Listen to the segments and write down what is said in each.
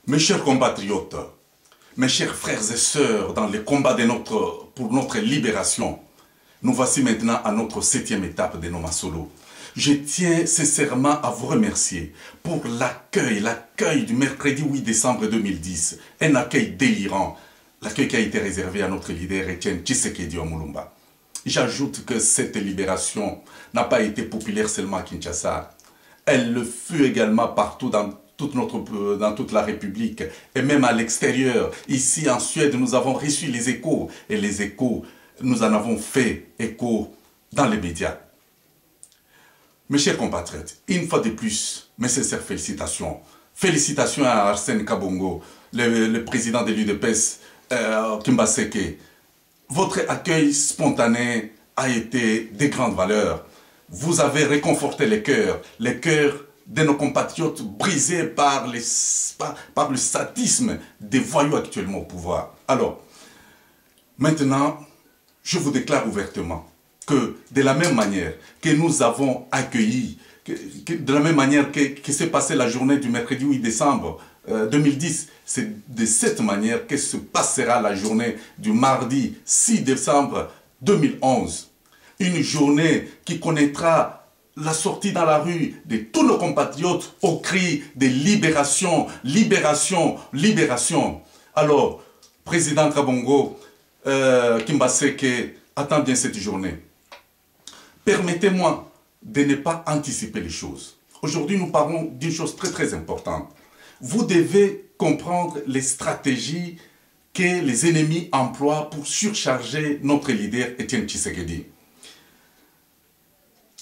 Mes chers compatriotes, mes chers frères et sœurs dans les combats pour notre libération, nous voici maintenant à notre 7e étape de Noma Solo. Je tiens sincèrement à vous remercier pour l'accueil du mercredi 8 décembre 2010, un accueil délirant, l'accueil qui a été réservé à notre leader Etienne Tshisekedi Omulumba. J'ajoute que cette libération n'a pas été populaire seulement à Kinshasa, elle le fut également partout dans toute la République et même à l'extérieur. Ici en Suède, nous avons reçu les échos et les échos, nous en avons fait écho dans les médias. Mes chers compatriotes, une fois de plus, mes sincères félicitations. Félicitations à Arsène Kabongo, le président de l'UDPS, Kimbaseke. Votre accueil spontané a été de grande valeur. Vous avez réconforté les cœurs de nos compatriotes brisés par le sadisme des voyous actuellement au pouvoir. Alors, maintenant, je vous déclare ouvertement que de la même manière que nous avons accueilli, de la même manière que s'est passée la journée du mercredi 8 décembre 2010, c'est de cette manière que se passera la journée du mardi 6 décembre 2011. Une journée qui connaîtra la sortie dans la rue de tous nos compatriotes au cri de libération, libération, libération. Alors, président Kabongo, Kimbaseke, attend bien cette journée. Permettez-moi de ne pas anticiper les choses. Aujourd'hui, nous parlons d'une chose très très importante. Vous devez comprendre les stratégies que les ennemis emploient pour surcharger notre leader Etienne Tshisekedi.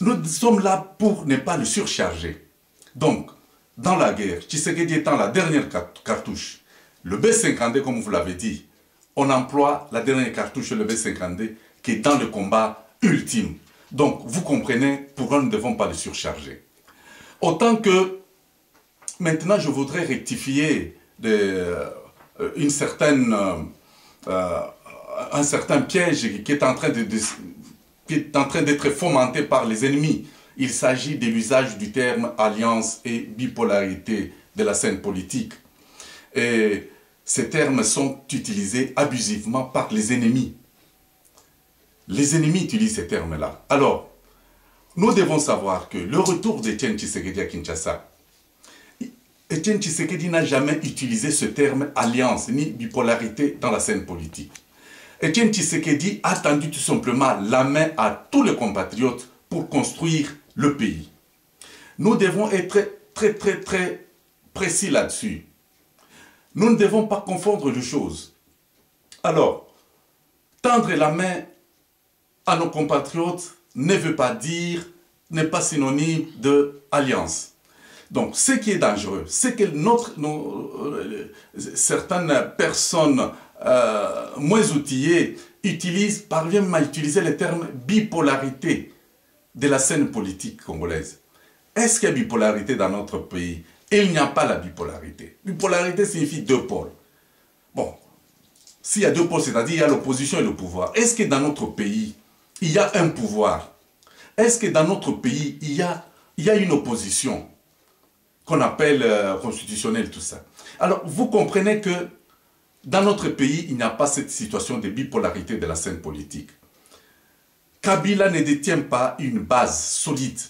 Nous sommes là pour ne pas le surcharger. Donc, dans la guerre, Tshisekedi étant la dernière cartouche, le B-52, comme vous l'avez dit, on emploie la dernière cartouche, le B-52, qui est dans le combat ultime. Donc, vous comprenez pourquoi nous ne devons pas le surcharger. Autant que, maintenant, je voudrais rectifier un certain piège qui est en train d'être fomenté par les ennemis. Il s'agit de l'usage du terme alliance et bipolarité de la scène politique. Et ces termes sont utilisés abusivement par les ennemis. Les ennemis utilisent ces termes-là. Alors, nous devons savoir que le retour d'Etienne Tshisekedi à Kinshasa, Etienne Tshisekedi n'a jamais utilisé ce terme alliance ni bipolarité dans la scène politique. Etienne Tshisekedi a tendu tout simplement la main à tous les compatriotes pour construire le pays. Nous devons être très précis là-dessus. Nous ne devons pas confondre les choses. Alors, tendre la main à nos compatriotes ne veut pas dire, n'est pas synonyme d'alliance. Donc, ce qui est dangereux, c'est que certaines personnes moins outillées parviennent à utiliser le terme bipolarité de la scène politique congolaise. Est-ce qu'il y a bipolarité dans notre pays? Il n'y a pas la bipolarité. Bipolarité signifie deux pôles. Bon, s'il y a deux pôles, c'est-à-dire il y a l'opposition et le pouvoir. Est-ce que dans notre pays, il y a un pouvoir? Est-ce que dans notre pays, il y a une opposition qu'on appelle constitutionnelle, tout ça? Alors, vous comprenez que dans notre pays, il n'y a pas cette situation de bipolarité de la scène politique. Kabila ne détient pas une base solide.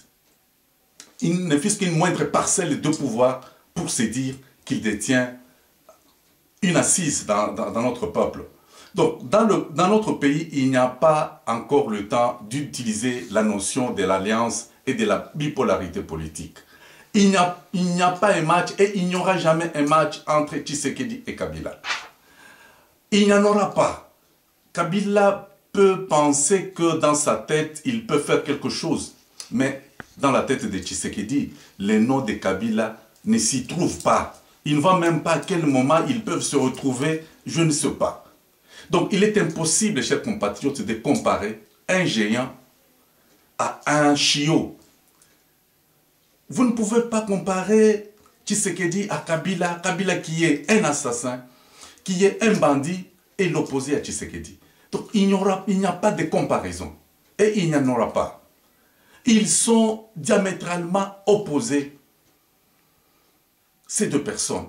Il ne fixe qu'une moindre parcelle de pouvoir pour se dire qu'il détient une assise dans notre peuple. Donc, dans notre pays, il n'y a pas encore le temps d'utiliser la notion de l'alliance et de la bipolarité politique. Il n'y a pas un match et il n'y aura jamais un match entre Tshisekedi et Kabila. Il n'y en aura pas. Kabila peut penser que dans sa tête, il peut faire quelque chose. Mais dans la tête de Tshisekedi, les noms de Kabila ne s'y trouvent pas. Il ne voit même pas à quel moment ils peuvent se retrouver, je ne sais pas. Donc il est impossible, chers compatriotes, de comparer un géant à un chiot. Vous ne pouvez pas comparer Tshisekedi à Kabila, Kabila qui est un assassin, qui est un bandit, et l'opposé à Tshisekedi. Donc il n'y a pas de comparaison. Et il n'y en aura pas. Ils sont diamétralement opposés, ces deux personnes.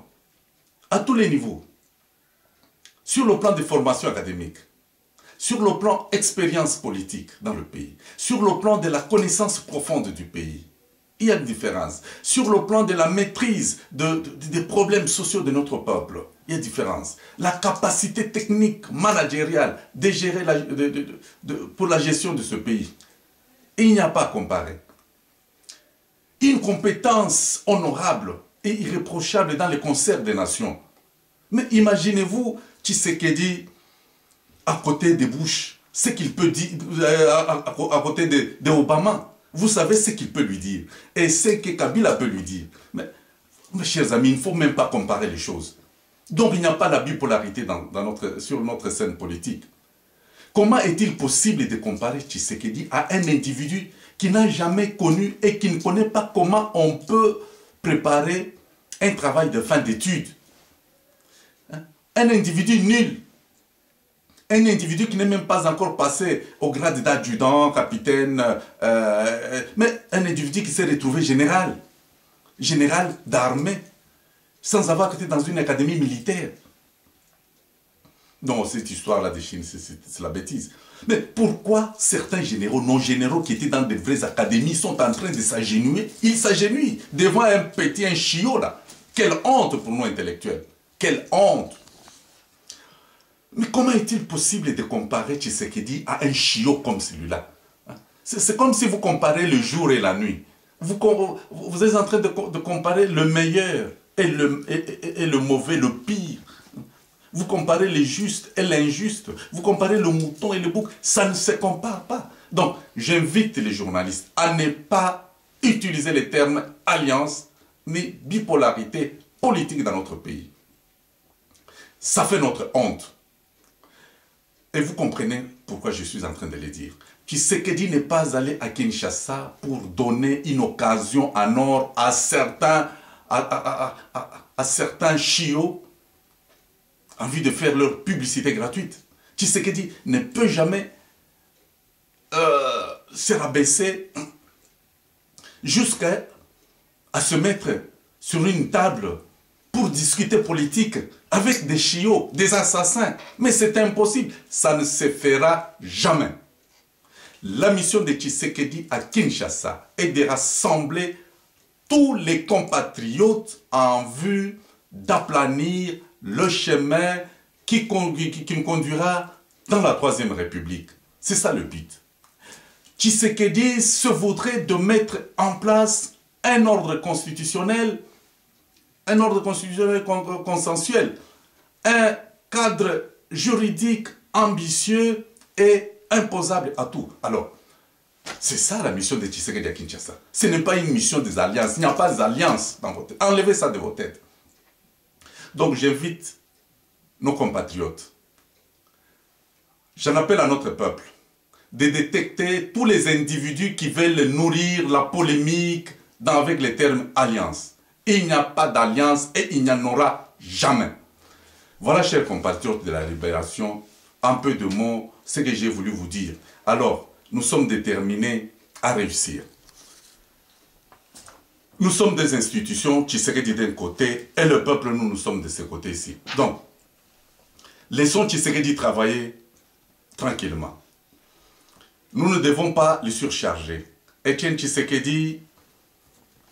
à tous les niveaux, sur le plan des formations académiques, sur le plan expérience politique dans le pays, sur le plan de la connaissance profonde du pays. Il y a une différence. Sur le plan de la maîtrise des problèmes sociaux de notre peuple, il y a une différence. La capacité technique, managériale de gérer pour la gestion de ce pays. Il n'y a pas à comparer. Une compétence honorable et irréprochable dans le concert des nations. Mais imaginez-vous Tshisekedi à côté de Bush, ce qu'il peut dire à côté de Obama. Vous savez ce qu'il peut lui dire et ce que Kabila peut lui dire. Mais, mes chers amis, il ne faut même pas comparer les choses. Donc il n'y a pas la bipolarité sur notre scène politique. Comment est-il possible de comparer Tshisekedi à un individu qui n'a jamais connu et qui ne connaît pas comment on peut préparer un travail de fin d'études? Un individu nul. Un individu qui n'est même pas encore passé au grade d'adjudant, capitaine, mais un individu qui s'est retrouvé général d'armée, sans avoir été dans une académie militaire. Non, cette histoire-là de Chine, c'est la bêtise. Mais pourquoi certains généraux, non-généraux qui étaient dans de vraies académies sont en train de s'agenouiller? Ils s'agenouillent devant un chiot là. Quelle honte pour nous intellectuels. Quelle honte. Mais comment est-il possible de comparer Tshisekedi à un chiot comme celui-là? C'est comme si vous comparez le jour et la nuit. Vous êtes en train de comparer le meilleur et le mauvais, le pire. Vous comparez le juste et l'injuste. Vous comparez le mouton et le bouc. Ça ne se compare pas. Donc, j'invite les journalistes à ne pas utiliser les termes alliance ni bipolarité politique dans notre pays. Ça fait notre honte. Et vous comprenez pourquoi je suis en train de le dire. Tshisekedi n'est pas allé à Kinshasa pour donner une occasion en or à certains chiots envie de faire leur publicité gratuite. Tshisekedi ne peut jamais se rabaisser jusqu'à se mettre sur une table pour discuter politique avec des chiots, des assassins. Mais c'est impossible. Ça ne se fera jamais. La mission de Tshisekedi à Kinshasa est de rassembler tous les compatriotes en vue d'aplanir le chemin qui nous conduira dans la Troisième République. C'est ça le but. Tshisekedi se voudrait de mettre en place un ordre constitutionnel consensuel, un cadre juridique ambitieux et imposable à tout. Alors, c'est ça la mission de Tshisekedi à Kinshasa. Ce n'est pas une mission des alliances. Il n'y a pas d'alliance dans votre tête. Enlevez ça de vos têtes. Donc, j'invite nos compatriotes, j'en appelle à notre peuple, de détecter tous les individus qui veulent nourrir la polémique avec les termes alliance. Il n'y a pas d'alliance et il n'y en aura jamais. Voilà, chers compatriotes de la libération, un peu de mots, ce que j'ai voulu vous dire. Alors, nous sommes déterminés à réussir. Nous sommes des institutions, Tshisekedi d'un côté, et le peuple, nous sommes de ce côté ici. Donc, laissons Tshisekedi travailler tranquillement. Nous ne devons pas le surcharger. Etienne Tshisekedi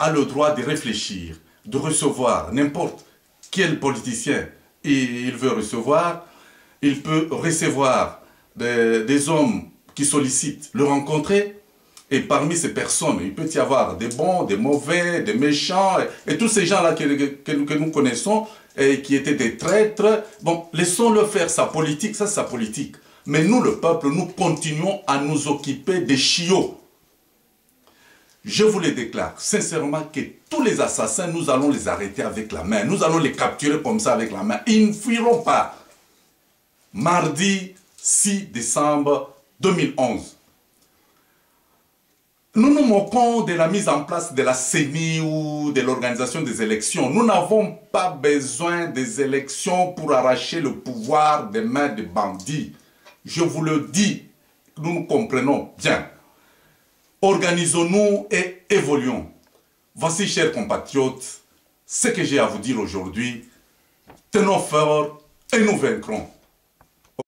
a le droit de réfléchir, de recevoir n'importe quel politicien il veut recevoir. Il peut recevoir des hommes qui sollicitent le rencontrer. Et parmi ces personnes, il peut y avoir des bons, des mauvais, des méchants, et tous ces gens-là que nous connaissons, et qui étaient des traîtres. Bon, laissons-le faire sa politique, ça c'est sa politique. Mais nous, le peuple, nous continuons à nous occuper des chiots. Je vous le déclare sincèrement que tous les assassins, nous allons les arrêter avec la main. Nous allons les capturer comme ça avec la main. Ils ne fuiront pas. Mardi 6 décembre 2011. Nous nous moquons de la mise en place de la CENI ou de l'organisation des élections. Nous n'avons pas besoin des élections pour arracher le pouvoir des mains des bandits. Je vous le dis, nous nous comprenons bien. Organisons-nous et évoluons. Voici, chers compatriotes, ce que j'ai à vous dire aujourd'hui. tenons fort et nous vaincrons.